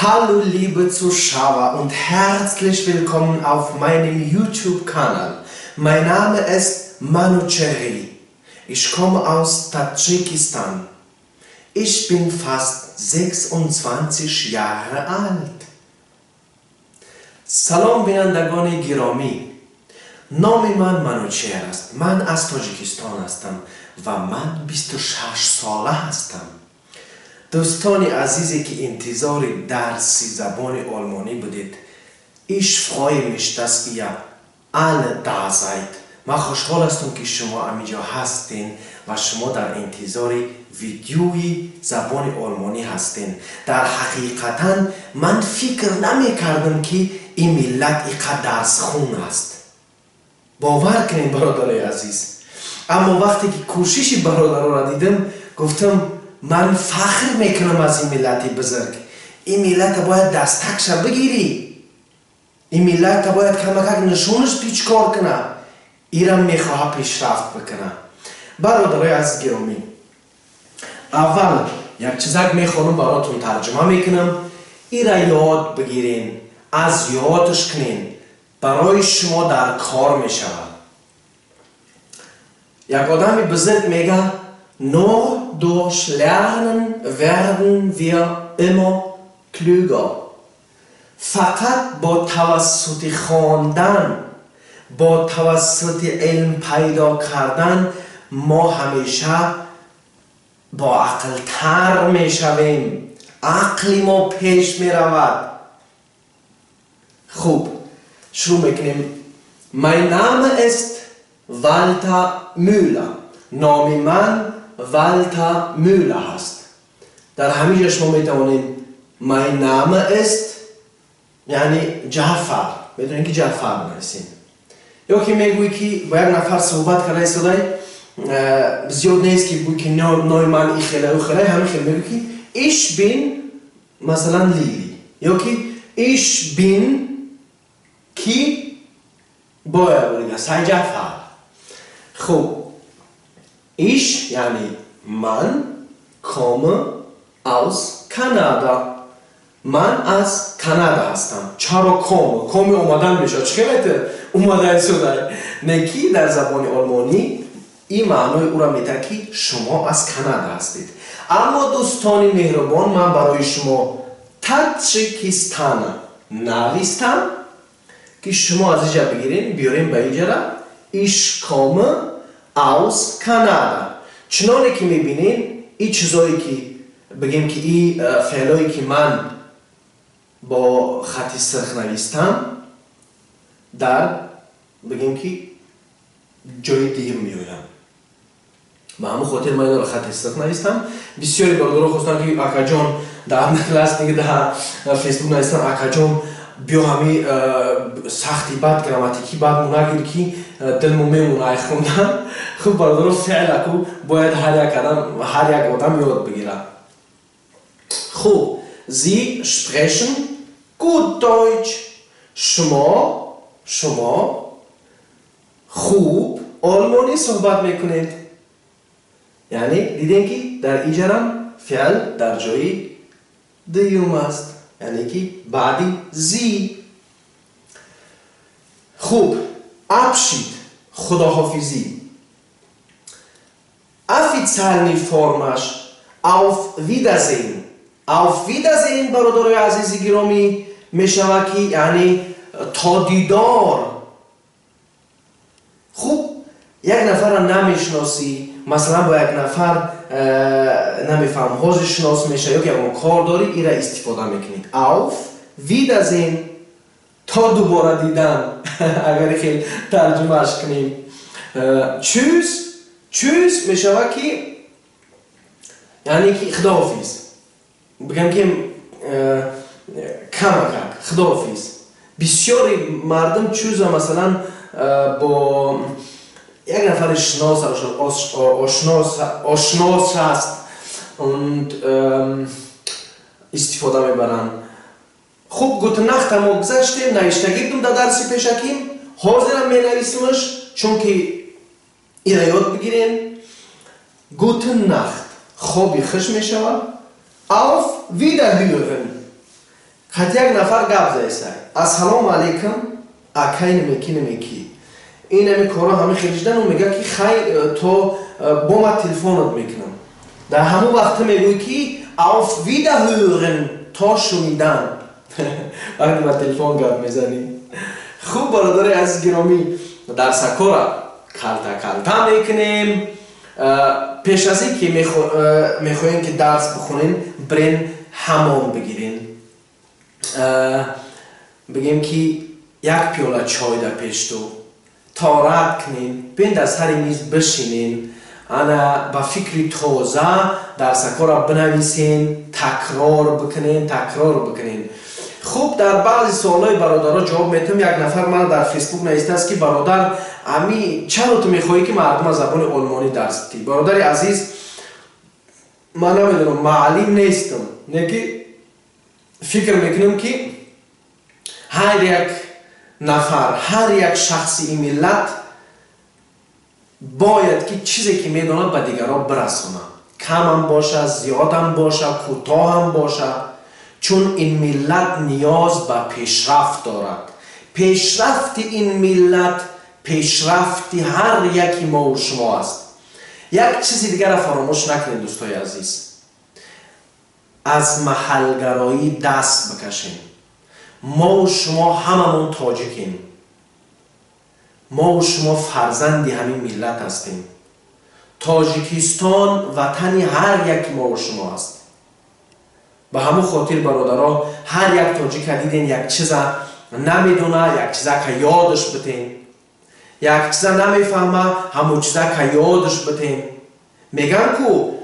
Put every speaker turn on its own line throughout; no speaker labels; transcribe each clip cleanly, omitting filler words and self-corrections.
Hallo liebe Zuschauer und herzlich willkommen auf meinem YouTube-Kanal. Mein Name ist Manuchehri. Ich komme aus Tadschikistan. Ich bin fast 26 Jahre alt. سلام بینندگان گرامی. نام من منوچهر است. من از تاجیکستان هستم و من 26 ساله هستم. دوستان عزیزی که انتظار درس زبان آلمانی بودید، ich freue mich, dass ihr alle da seid. من خوشحال هستم که شما اینجا هستین و شما در انتظار ویدیوی زبان آلمانی هستین. در حقیقتا من فکر نمی کردم که این ملت اینقدر درس خون است. باور کنین برادرای عزیز. اما وقتی که کوشش برادران را دیدم گفتم من فخر میکنم از این ملت بزرگ. این ملت باید دستکش بگیری. این ملت باید کمک نشونش پیچ کار کنه. ایران میخواه پیشرفت بکنه. برادرای عزیز گرامی، اول یک چیزک میخوانم براتون ترجمه میکنم. ایران یاد بگیرین، از یادش کنین، برای شما در کار میشود. یک آدمی بزرگ میگه nur durch Lernen werden wir immer klüger. فقط با توسط خواندن، با توسط علم پیدا کردن ما همیشه با عقل تر می شویم. عقل ما پیش می رود. خوب، شروع میکنیم. Mein Name ist Walter Müller. نام من والتر میولر هست. در همینجا شما میتوانید mein Name ist یعنی جعفر، میدونید که جعفر نویسین. یا که میگویی که با یک نفر صحبت کرده صدای زیاد نیست که بگویی که نام من این خیلی او خیلی، همین خیلی میگویی که ich bin مثلا لیلی، یا که ich bin کی باید بگه سای جعفر. خوب، ich یعنی من komme aus Kanada. من از کانادا هستم. چرا کام اومدن میشه؟ چه اومدن شده؟ نکی در زبان آلمانی این معنای او را میده که شما از کانادا هستید. اما دوستان مهربان، من برای شما تاجیکستان نوشتم که شما از اینجا بگیرین بیارین به اینجا را. ich komme aus Kanada. چنانه که میبینین این چیزایی که بگیم که این فعلایی که من با خط سرخ نویستم در بگیم که جای دیگه میایم. و همون خاطر من در خط سرخ نویستم. بسیاری برادرها خواستن که اکا جان در کلاس دیگه در فیسبوک نویستن اکا جان بیا همی سختی بد گراماتیکی بد مونگیر که دلمو میمونه خوندن. خوب برادرها فعل اکو باید هر یک آدم یاد بگیره. خوب، Sie sprechen gut Deutsch. شما خوب آلمانی صحبت میکنید. یعنی دیدین که در اینجا فعل در جای دوم است، یعنی که بعدی زی. خوب، Abschied خداحافظی. Offizielle Formаш auf Wiedersehen. auf Wiedersehen برادرای عزیز گرامی میشود که یعنی تا دیدار. خوب، یک نفر را نمیشناسی، مثلا با یک نفر نمیفهم حوزه شناس میشه یا که اون کار داری، این را استفاده میکنید. auf Wiedersehen تا دوباره دیدن. اگر خیلی ترجمهش کنیم tschüss میشود که یعنی که خداحافظ. بگم که کمک خداحافظ. بسیاری مردم چوز مثلا با یک نفر آشناس هست استفاده میبرن. خوب، گوت نخت هم گذشتیم نوشتگیتون در درسی پیشکیم. حاضرم می نویسیمش چون که این را یاد بگیرین. گوت نخت خوابی خوش می شود. auf Wiederhören. خط یک نفر گپ زایسته السلام علیکم اکای نمیکی این همی کارا همه خیلیشدن و میگه که خیر تو با ما تلفونت میکنم در همون وقت میگوی که auf Wiederhören تا شنیدن وقتی با تلفن گپ میزنی. خوب برادر عزیز گرامی در سکورا کلتا میکنیم. پیش از این که میخواین که درس بخونین برین حمام بگیرین. بگیم که یک پیاله چای در پیش تو تارت کنین بین در سر میز بشینین انا با فکری تازه در سکورا بنویسین تکرار بکنین. خوب در بعضی سوالای برادرها جواب میتونم. یک نفر من در فیسبوک نوشته است که برادر امی چرا تو میخوایی که مردم از زبان آلمانی درس بدی؟ برادر عزیز من نمیدونم معلم نیستم نگی فکر میکنم که هر یک نفر هر یک شخصی این ملت باید که چیزی که میداند به دیگران برسونه، کم هم باشه زیاد هم باشه کوتاه هم باشه، چون این ملت نیاز به پیشرفت دارد. پیشرفت این ملت پیشرفت هر یکی ما و شما است. یک چیزی دیگر را فراموش نکنید دوستای عزیز، از محلگرایی دست بکشیم. ما و شما هممون تاجیکیم، ما و شما فرزندی همین ملت هستیم. تاجیکستان وطنی هر یک ما و شما است. به همون خاطر برادرها هر یک تاجیک دیدین یک چیز نمیدونه، یک چیز که یادش بتین، یک چیز نمیفهمه همون چیز که یادش بتین. میگن که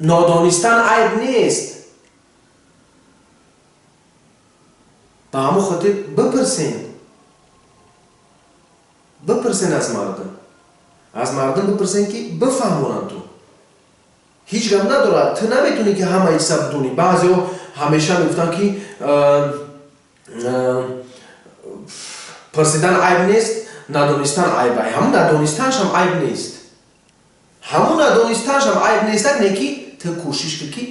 نادانستن عیب نیست. به همون خاطر بپرسین از مردم بپرسین که بفهمونن تو. هیچ گم نداره، تو نمیتونی که همه ایسا بدونی. بعضی ها همیشه میگفتن که پرسیدن عیب نیست، ندانستن عیبه. همون ندانستنش هم عیب نیست. همون ندانستنش هم عیب نیست. نیکی تو کوشش کنی که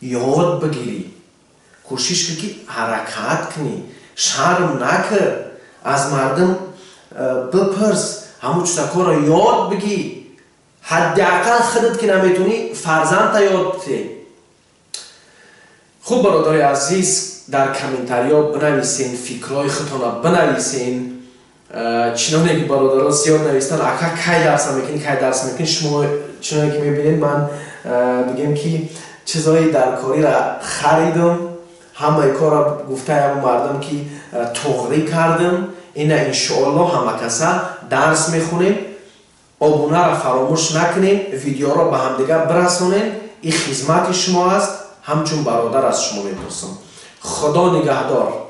یاد بگیری، کوشش کنی که حرکت کنی، شرم نکر، از مردم بپرس، همون چیزا کار یاد بگی. حداقل خودت که نمیتونی فرزند یاد بده. خوب برادر عزیز در کامنتاریا بنویسین، فکرهای خودتان بنویسین. چنانه که برادران زیاد نوشتن اکا کی درس میکنی شما چنانه که میبینید من بگم که چیزایی در کاری را خریدم، همه کار را گفته همون مردم که تغری کردم. این انشاءالله همه کسا درس میخونیم. ابونه را فراموش نکنین، ویدیو را به هم دیگه برسونین. این خدمت شما است، همچون برادر از شما میپرسم. خدا نگهدار.